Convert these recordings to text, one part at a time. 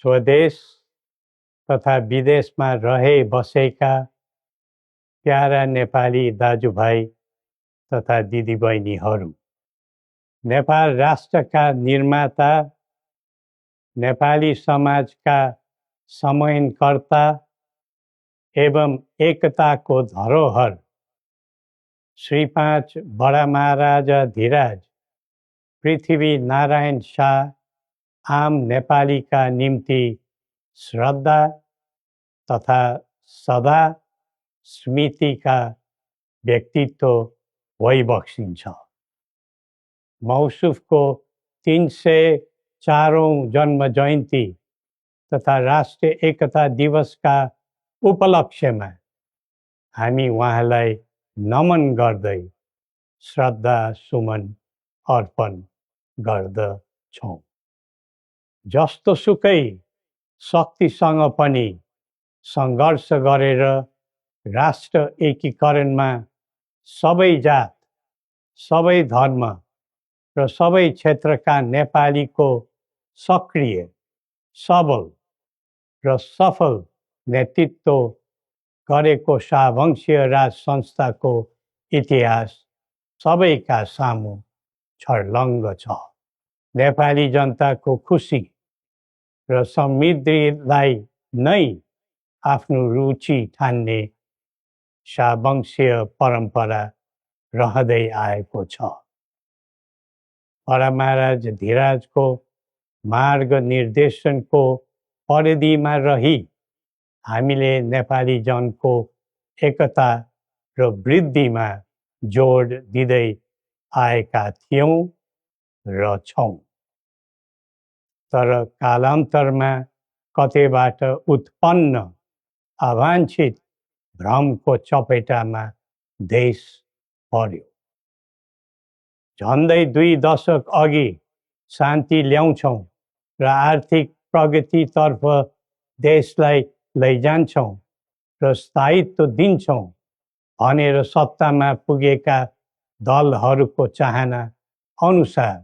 स्वदेश तथा विदेशमा रहे बसेका प्यारा नेपाली दाजुभाइ तथा दिदीबहिनीहरू, नेपाल राष्ट्रका निर्माता, नेपाली समाजका समन्वयकर्ता एवं एकताको धरोहर श्री 5 बडा महाराजा धीराज पृथ्वी नारायण शाह आम नेपालीका निम्ति श्रद्धा तथा सदा स्मृतिका व्यक्तित्व भइबक्सिन्छ। मौसुफको 304औं जन्म जयन्ती तथा राष्ट्रिय एकता दिवसका उपलक्ष्यमा हामी उहाँलाई नमन गर्दै श्रद्धा सुमन अर्पण गर्दछौँ। जस्तोसुकै शक्तिसँग पनि सङ्घर्ष गरेर राष्ट्र एकीकरणमा सबै जात, सबै धर्म र सबै क्षेत्रका नेपालीको सक्रिय, सबल र सफल नेतृत्व गरेको शाहवंशीय राज संस्थाको इतिहास सबैका सामु छर्लङ्ग छ। नेपाली जनताको खुसी र समृद्धिलाई नै आफ्नो रुचि ठान्ने शाहवंशीय परम्परा रहँदै आएको छ। बडा महाराज धीराजको मार्ग निर्देशनको परिधिमा रही हामीले नेपाली जनको एकता र वृद्धिमा जोड दिँदै आएका थियौँ र छौँ। तर कालान्तरमा कतैबाट उत्पन्न अवाञ्छित भ्रमको चपेटामा देश पर्यो। झन्डै 2 दशक अघि शान्ति ल्याउँछौँ र आर्थिक प्रगतितर्फ देशलाई लैजान्छौँ र स्थायित्व दिन्छौँ भनेर सत्तामा पुगेका दलहरूको चाहना अनुसार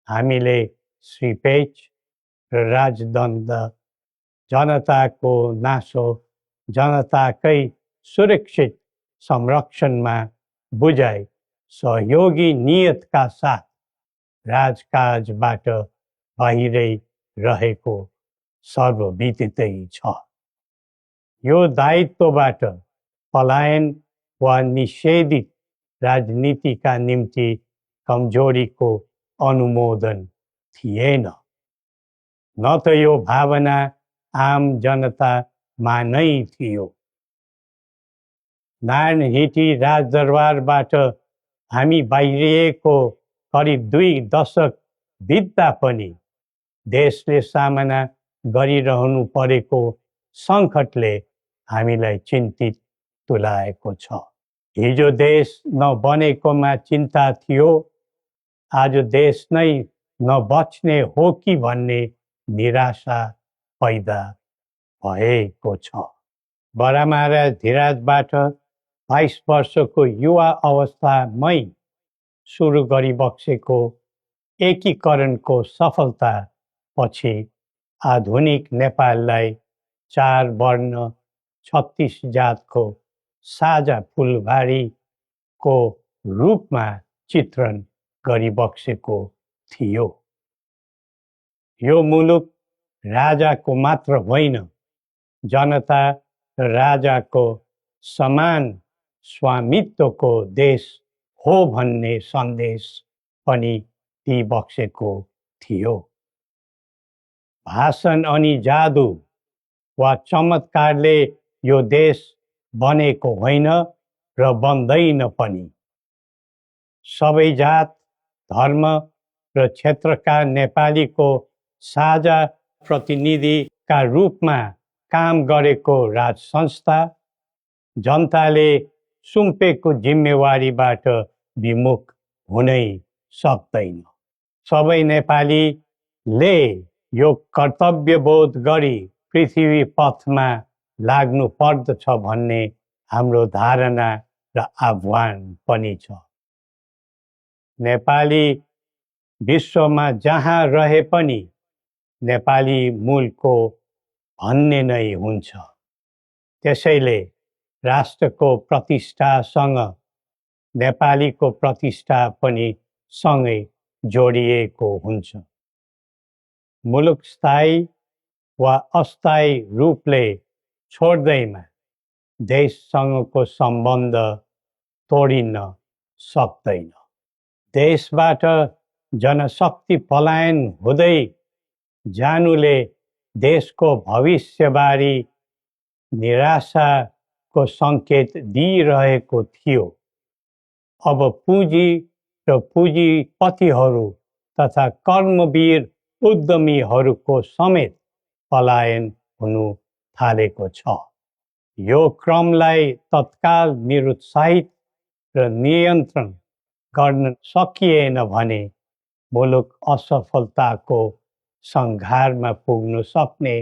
हामीले श्री पेच र राजदण्ड, जनताको नासो, जनताकै सुरक्षित संरक्षणमा बुझाइ सहयोगी नियतका साथ राजकाजबाट बाहिरै रहेको सर्वविदितै छ। यो दायित्वबाट पलायन वा निषेधित राजनीतिका निम्ति कमजोरीको अनुमोदन थिएन, न त यो भावना आम जनतामा नै थियो। नारायणहिटी राजदरबारबाट हामी बाहिरिएको करिब 2 दशक बित्दा पनि देशले सामना गरिरहनु परेको सङ्कटले हामीलाई चिन्तित तुल्याएको छ। हिजो देश नबनेकोमा चिन्ता थियो, आज देश नै नबच्ने हो कि भन्ने निराशा पैदा भएको छ। बडा महाराज धीराजबाट 22 वर्षको युवा अवस्थामै सुरु गरिबक्सेको एकीकरणको सफलता पछि आधुनिक नेपाललाई 4 वर्ण 36 जातको साझा फुलबारीको रूपमा चित्रण गरिबक्सेको थियो। यो मुलुक राजाको मात्र होइन, जनता र राजाको समान स्वामित्वको देश हो भन्ने सन्देश पनि दिइबक्सेको थियो। भाषण अनि जादु वा चमत्कारले यो देश बनेको होइन र बन्दैन पनि। सबै जात, धर्म र क्षेत्रका नेपालीको साझा प्रतिनिधिका रूपमा काम गरेको राज संस्था जनताले सुम्पेको जिम्मेवारीबाट विमुख हुनै सक्दैन। सबै नेपालीले यो कर्तव्यबोध गरी पृथ्वी पथमा लाग्नु पर्दछ भन्ने हाम्रो धारणा र आह्वान पनि छ। नेपाली विश्वमा जहाँ रहे पनि नेपाली मूलको भन्ने नै हुन्छ। त्यसैले राष्ट्रको प्रतिष्ठासँग नेपालीको प्रतिष्ठा पनि सँगै जोडिएको हुन्छ। मुलुक स्थायी वा अस्थायी रूपले छोड्दैमा देशसँगको सम्बन्ध तोडिन सक्दैन। देशबाट जनशक्ति पलायन हुँदै जानुले देशको भविष्यबारे निराशाको सङ्केत दिइरहेको थियो। अब पुँजी र पुँजीपतिहरू तथा कर्मवीर उद्यमीहरूको समेत पलायन हुनु थालेको छ। यो क्रमलाई तत्काल निरुत्साहित र नियन्त्रण गर्न सकिएन भने मुलुक असफलताको सङ्घारमा पुग्न सक्ने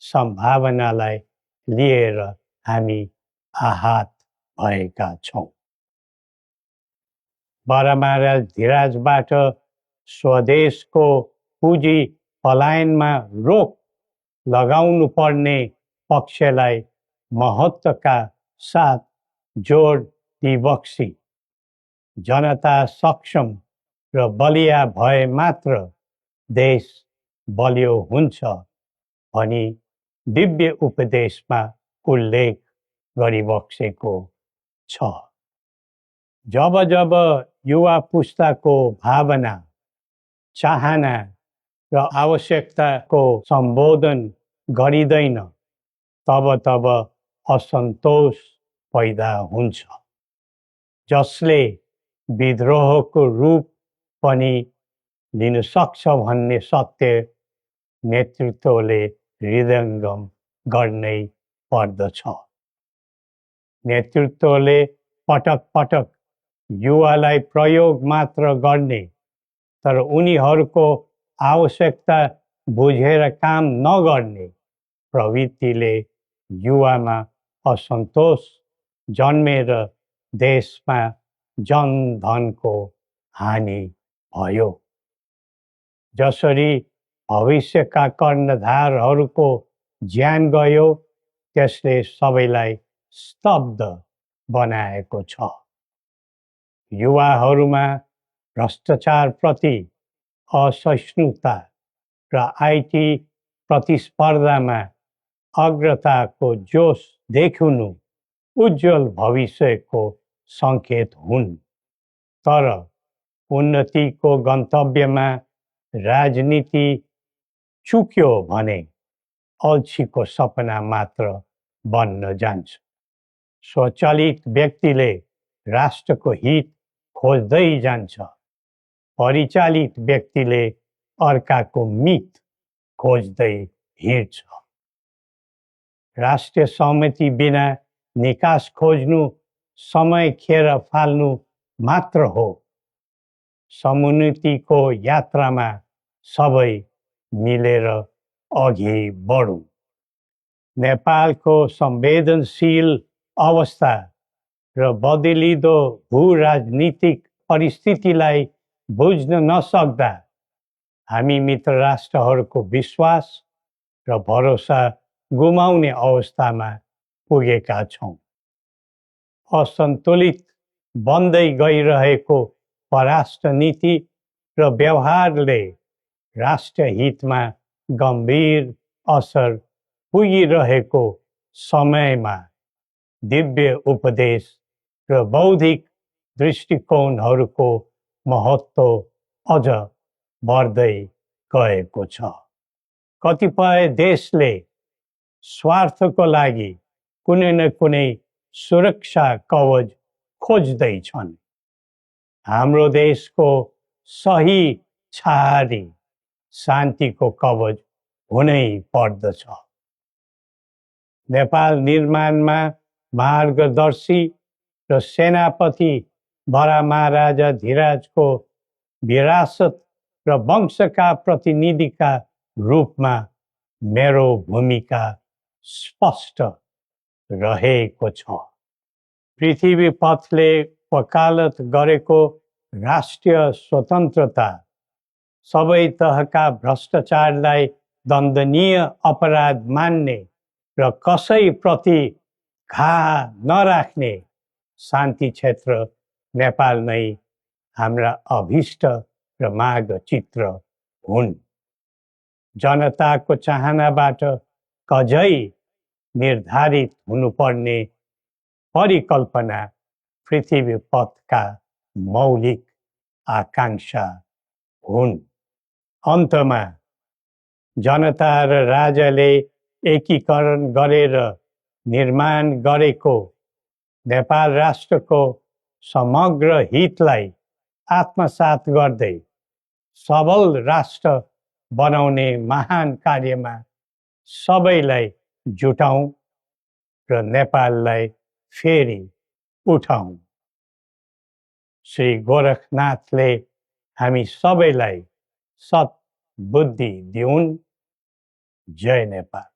सम्भावनालाई लिएर हामी आहत भएका छौँ। बरामारा धिराजबाट स्वदेशको पुँजी पलायनमा रोक लगाउनु पर्ने पक्षलाई महत्त्वका साथ जोड दिबक्सी जनता सक्षम र बलिया भए मात्र देश बलियो हुन्छ भनी दिव्य उपदेशमा उल्लेख गरिबक्सेको छ। जब जब युवा पुस्ताको भावना, चाहना र आवश्यकताको सम्बोधन गरिँदैन तब तब असन्तोष पैदा हुन्छ, जसले विद्रोहको रूप पनि लिन सक्छ भन्ने सत्य नेतृत्वले हृदयङ्गम गर्नै पर्दछ। नेतृत्वले पटक पटक युवालाई प्रयोग मात्र गर्ने तर उनीहरूको आवश्यकता बुझेर काम नगर्ने प्रवृत्तिले युवामा असन्तोष जन्मेर देशमा जनधनको हानि भयो। जसरी भविष्यका कर्णधारहरूको ज्यान गयो त्यसले सबैलाई स्तब्ध बनाएको छ। युवाहरूमा भ्रष्टाचारप्रति असहिष्णुता र आइटी प्रतिस्पर्धामा अग्रताको जोश देखिनु उज्जवल भविष्यको सङ्केत हुन्। तर उन्नतिको गन्तव्यमा राजनीति चुक्यो भने अल्छीको सपना मात्र बन्न जान्छ। स्वचालित व्यक्तिले राष्ट्रको हित खोज्दै जान्छ, परिचालित व्यक्तिले अर्काको मित खोज्दै हिँड्छ। राष्ट्रिय सहमति बिना निकास खोज्नु समय खेर फाल्नु मात्र हो। समुन्नतिको यात्रामा सबै मिलेर अघि बढौँ। नेपालको संवेदनशील अवस्था र बदलिँदो भू-राजनीतिक परिस्थितिलाई बुझ्न नसक्दा हामी मित्र राष्ट्रहरूको विश्वास र भरोसा गुमाउने अवस्थामा पुगेका छौँ। असन्तुलित बन्दै गइरहेको परराष्ट्र नीति र व्यवहारले राष्ट्रिय हितमा गम्भीर असर पुगिरहेको समयमा दिव्य उपदेश र बौद्धिक दृष्टिकोणहरूको महत्त्व अझ बढ्दै गएको छ। कतिपय देशले स्वार्थको लागि कुनै न कुनै सुरक्षा कवच खोज्दैछन्। हाम्रो देशको सही छहारी शान्तिको कवच हुनै पर्दछ। नेपाल निर्माणमा मार्गदर्शी र सेनापति बरामाराजा धिराजको विरासत र वंशका प्रतिनिधिका रूपमा मेरो भूमिका स्पष्ट रहेको छ। पृथ्वी पथले वकालत गरेको राष्ट्रिय स्वतन्त्रता सबै तहका भ्रष्टाचारलाई दण्डनीय अपराध मान्ने र कसैप्रति घाह नराख्ने शान्ति क्षेत्र नेपाल नै हाम्रा अभिष्ट र मागचित्र हुन्। जनताको चाहनाबाट कझै निर्धारित हुनुपर्ने परिकल्पना पृथ्वी पथका मौलिक आकांक्षा हुन्। अन्तमा जनता र राजाले एकीकरण गरेर निर्माण गरेको नेपाल राष्ट्रको समग्र हितलाई आत्मसात गर्दै सबल राष्ट्र बनाउने महान कार्यमा सबैलाई जुटौँ र नेपाललाई फेरि उठाउँ। श्री गोरखनाथले हामी सबैलाई सत् बुद्धि दिउन्। जय नेपाल।